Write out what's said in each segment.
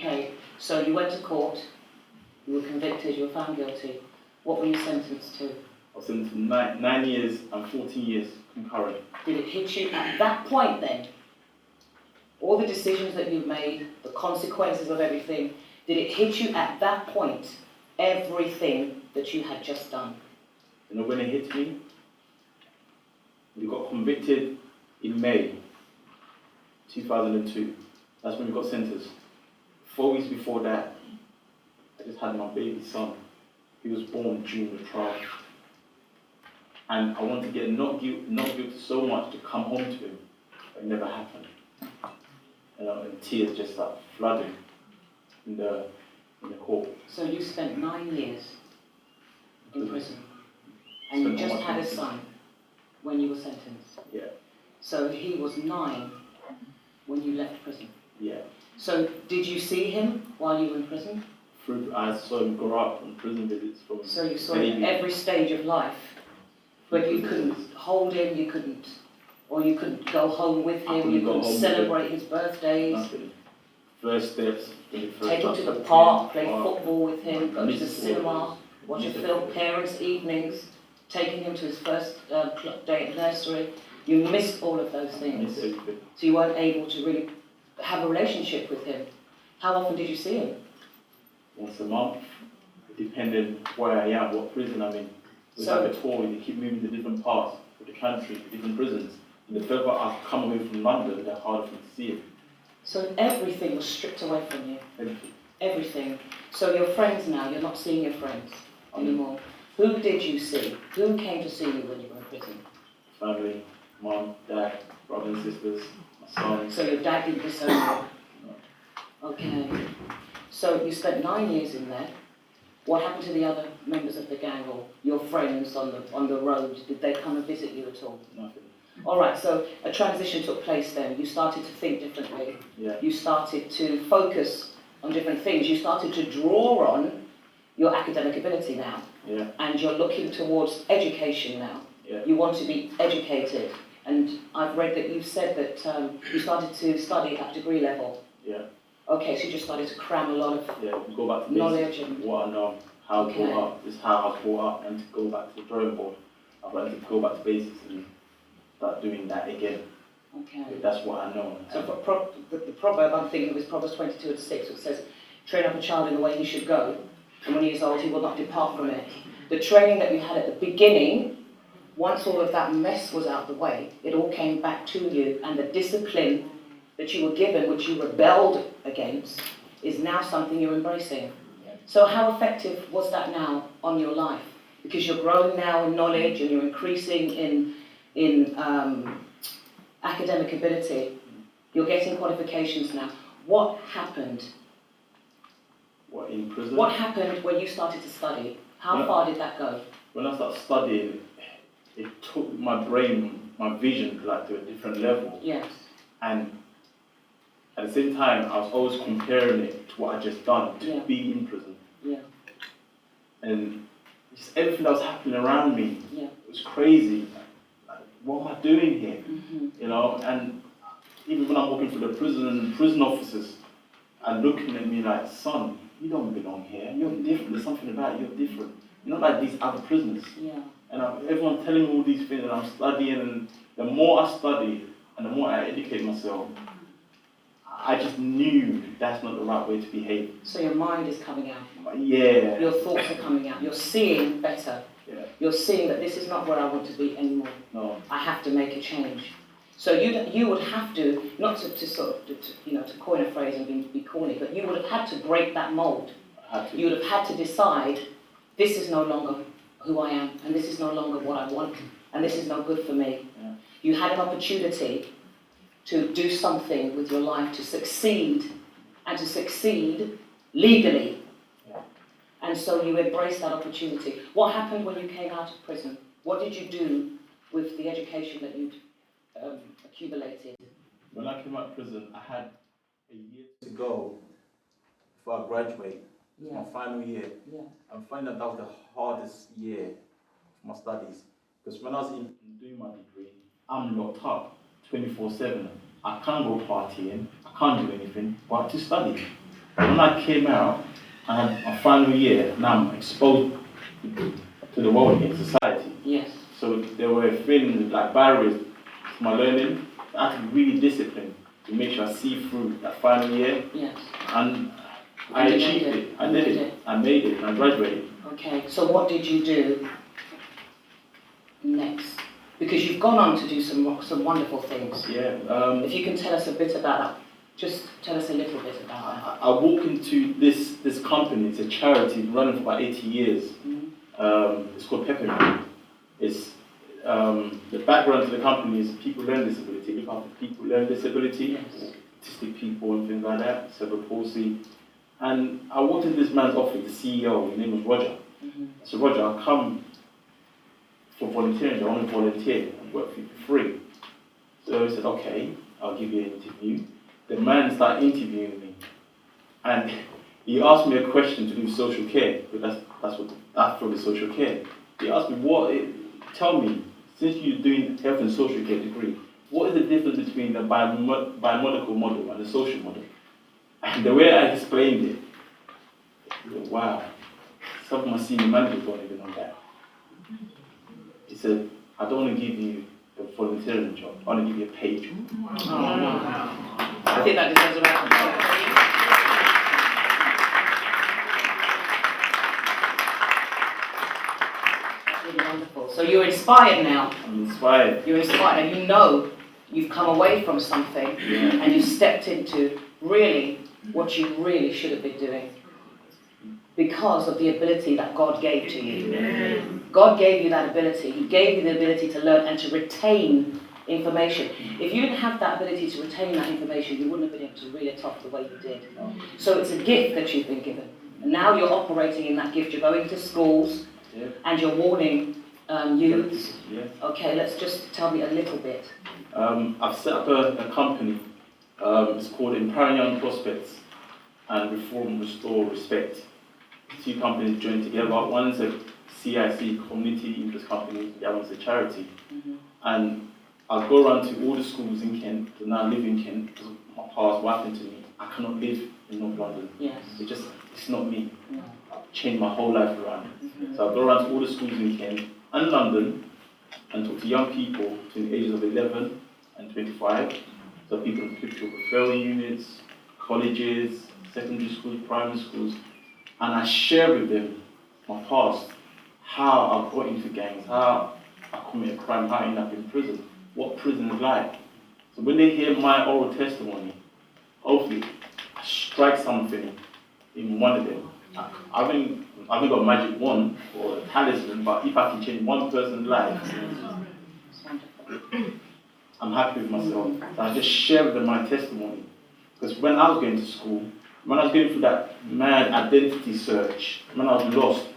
Okay, so you went to court, you were convicted, you were found guilty. What were you sentenced to? I was sentenced to 9 years and 14 years concurrent. Did it hit you at that point then? All the decisions that you've made, the consequences of everything, did it hit you at that point, everything that you had just done? You know when it hit me? We got convicted in May 2002. That's when we got sentenced. 4 weeks before that, I just had my baby son. He was born during the trial. And I wanted to get not guilty so much to come home to him, but it never happened. You know, and tears just started flooding in the court. So you spent 9 years in prison, and you just had a son when you were sentenced. Yeah. So he was 9 when you left prison. Yeah. So did you see him while you were in prison? I saw him grow up on prison visits from So you saw him at every stage of life, but you couldn't hold him, you couldn't go home with him, you couldn't celebrate his birthdays. Nothing. First steps. Take him to the park, play football with him, go to the cinema, watch a film, parents' evenings, taking him to his first day at nursery. You missed all of those things. I missed everything. So you weren't able to really have a relationship with him. How often did you see him? Once a month. It depended where I am, what prison I'm in. We have a tour, you keep moving to different parts of the country, different prisons. And the further I've come away from London, the harder for me to see him. So everything was stripped away from you? Everything. Everything. So your friends now, you're not seeing your friends anymore. Who did you see? Who came to see you when you were in prison? Family, mum, dad, brothers and sisters, my son. So your dad didn't disown you? No. Okay. So you spent 9 years in there. What happened to the other members of the gang or your friends on the road? Did they come and visit you at all? Nothing. All right, so a transition took place then. You started to think differently. Yeah. You started to focus on different things. You started to draw on your academic ability now. Yeah. And you're looking towards education now. Yeah. You want to be educated. And I've read that you've said that you started to study at degree level. Yeah. Okay, so you just started to cram a lot of we go back to knowledge basics, and what I know, how I was brought up, this is how I was brought up, and to go back to the drawing board. I'd like to go back to basics and start doing that again. Okay. That's what I know. So the proverb I'm thinking of is Proverbs 22:6, which says, train up a child in the way he should go, and when he is old he will not depart from it. The training that you had at the beginning, once all of that mess was out of the way, it all came back to you, and the discipline that you were given, which you rebelled against, is now something you're embracing. So how effective was that now on your life? Because you're growing now in knowledge and you're increasing in academic ability. You're getting qualifications now. What happened? What, in prison? What happened when you started to study? How far did that go? When I started studying, it took my brain, my vision, like to a different level. Yes. And at the same time, I was always comparing it to what I just done, to being in prison. Yeah. And just everything that was happening around me, Yeah. it was crazy. Like, what am I doing here? Mm-hmm. You know, and even when I'm walking through the prison officers are looking at me like, son, you don't belong here. You're different. There's something about you. You're different. You're not like these other prisoners. Yeah. And everyone's telling me all these things, and I'm studying, and the more I study and the more I educate myself, I just knew that's not the right way to behave. So your mind is coming out. Yeah. Your thoughts are coming out. You're seeing better. Yeah. You're seeing that this is not where I want to be anymore. No. I have to make a change. So you would have to, not to sort of, to coin a phrase and be corny, but you would have had to break that mould. You would have had to decide, this is no longer who I am, and this is no longer what I want, and this is no good for me. Yeah. You had an opportunity to do something with your life, to succeed, and to succeed legally. Yeah. And so you embraced that opportunity. What happened when you came out of prison? What did you do with the education that you'd accumulated? When I came out of prison, I had a year to go before I graduate. Yeah. My final year. Yeah. I'm finding that was the hardest year of my studies. Because when I was doing my degree, I'm locked up 24/7. I can't go partying, I can't do anything but to study. But when I came out, I had my final year, now I'm exposed to the world in society. Yes. So there were things like barriers to my learning. I had to be really disciplined to make sure I see through that final year. Yes. And I achieved it. I did it. I made it. I graduated. Okay, so what did you do next? Because you've gone on to do some wonderful things. Yeah. If you can tell us a bit about that, just tell us a little bit about that. I walked into this company. It's a charity running for about 80 years. Mm-hmm. It's called Peppermint. It's the background to the company is people learn disability. Look after people learn disability, Yes. autistic people and things like that, cerebral palsy. And I walked into this man's office, the CEO. His name was Roger. Mm-hmm. I said, Roger, I'll come for volunteering. I want to volunteer and work for you for free. So he said, okay, I'll give you an interview. The man started interviewing me, and he asked me a question to do with social care, because that's for the social care. He asked me, tell me, since you're doing health and social care degree, what is the difference between the biomedical model and the social model? And the way I explained it, wow, some of my senior managers don't even know that. He said, I don't want to give you a volunteering job, I want to give you a paid job. Oh, I think that deserves a round of applause. That's really wonderful. So you're inspired now. I'm inspired. You're inspired, and you know you've come away from something, and you've stepped into really what you really should have been doing because of the ability that God gave to you. God gave you that ability. He gave you the ability to learn and to retain information. If you didn't have that ability to retain that information, you wouldn't have been able to reel it off the way you did. So it's a gift that you've been given. And now you're operating in that gift. You're going to schools and you're warning youths. Okay, let's just tell me a little bit. I've set up a company. It's called Empowering Young Prospects and Reform, Restore, Respect. Two companies joined together. One's a CIC, community interest company, the other one's a charity. Mm-hmm. And I go around to all the schools in Kent, because now I live in Kent, because of my past, what happened to me. I cannot live in North London. Yes. It's not me. No. I've changed my whole life around. Mm-hmm. So I go around to all the schools in Kent and London and talk to young people between the ages of 11 and 25. So people in critical referral units, colleges, secondary schools, primary schools. And I share with them my past, how I got into gangs, how I committed crime, how I ended up in prison, what prison is like. So when they hear my oral testimony, hopefully I strike something in one of them. I haven't got a magic wand or a talisman, but if I can change one person's life, I'm happy with myself. So I just share with them my testimony. Because when I was going to school, when I was going through that mad identity search, when I was lost,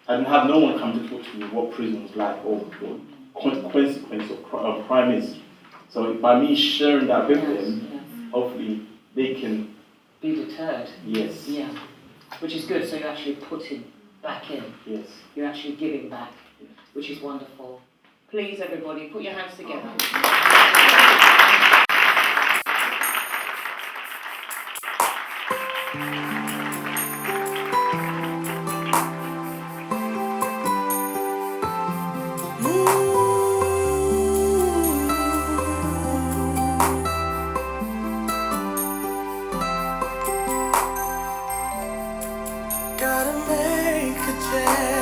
I didn't have no one come to talk to me what prison was like or consequence of crime is. So by me sharing that with them, hopefully they can be deterred. Yes. Yeah. Which is good. So you're actually putting back in. Yes. You're actually giving back, which is wonderful. Please, everybody, put your hands together. Gotta make a change.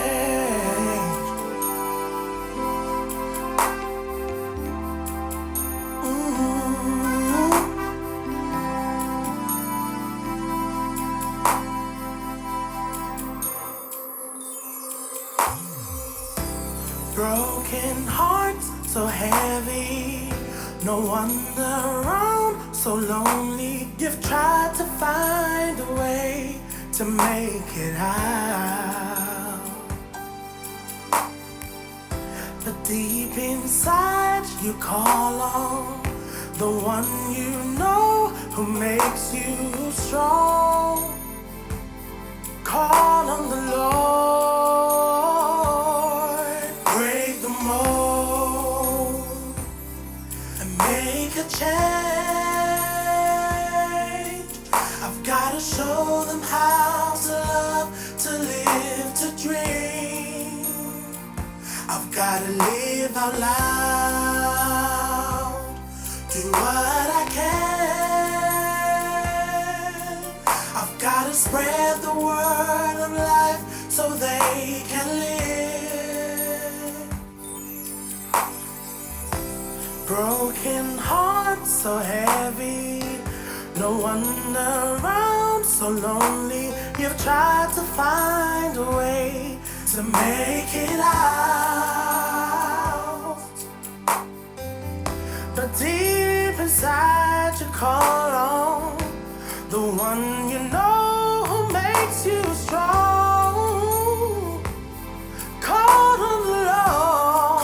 Broken hearts so heavy, no wonder around so lonely. You've tried to find a way to make it out, but deep inside you call on the one you know who makes you strong. Call on the Lord, break the mold and make a change. I've got to gotta live out loud, do what I can. I've gotta spread the word of life so they can live. Broken hearts so heavy, no wonder around so lonely. You've tried to find a way to make it out, but deep inside you call on the one you know who makes you strong. Call on the Lord,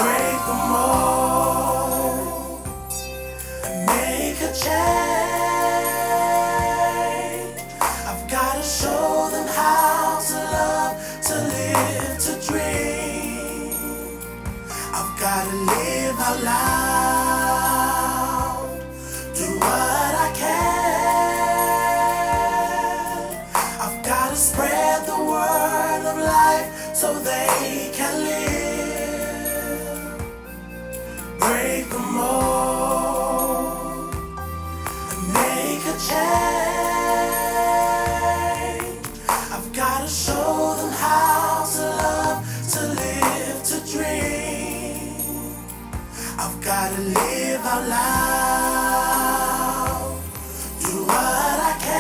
break the mold, make a change. I've gotta show them how to love, to live, to dream. I've gotta live out loud, do what I can. I've gotta spread the word of life so they can live. Break the mold and make a change. I've gotta show them how to love, to live, to dream. I've gotta live out loud, do what I can.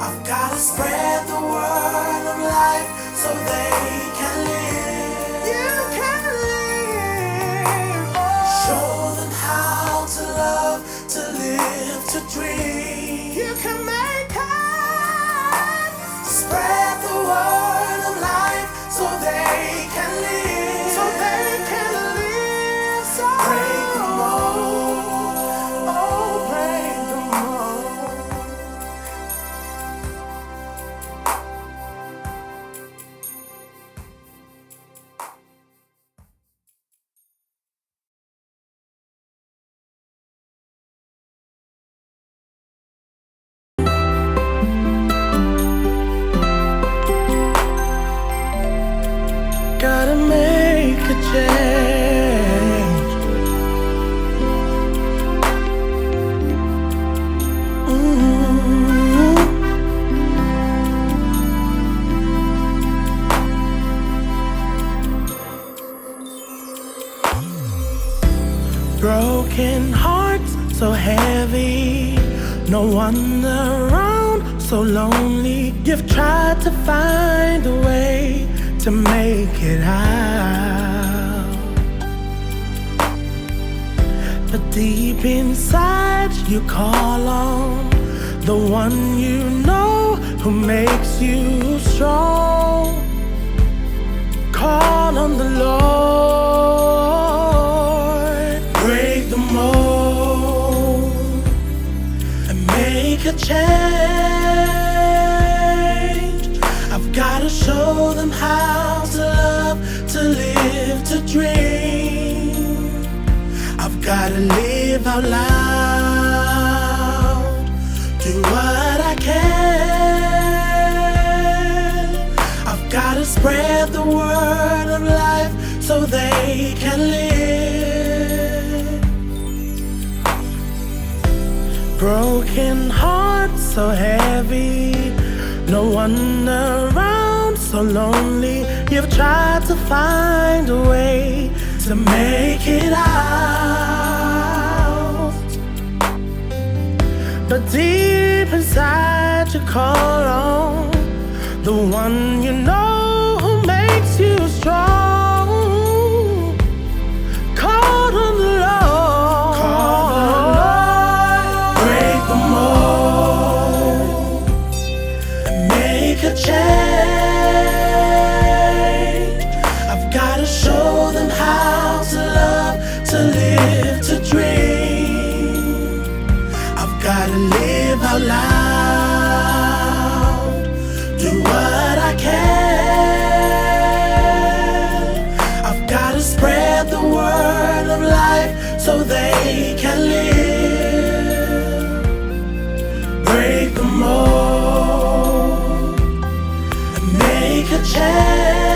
I've gotta spread the word of life so they can live. You can live. Show them how to love, to live, to dream. You can make it. Spread the word of life so they can live. So they can live. So break the mold. Oh, break the mold. Gotta make a change. Broken hearts so heavy, no wonder around so lonely. You've tried to find a way to make it out, but deep inside you call on the one you know who makes you strong. Call on the Lord, break the mold and make a change. I've gotta show them how to love, to live, to dream. I've gotta live out loud, do what I can. I've gotta spread the word of life so they can live. Broken hearts so heavy, no wonder around so lonely. You've tried to find a way to make it out, but deep inside you call on the one you know who makes you strong. Call on the Lord, break the mold and make a change. I've gotta show them how to love, to live, to dream. I've gotta live out loud, do what I can. I've gotta spread the word of life so they can live. Break the mold and a chance.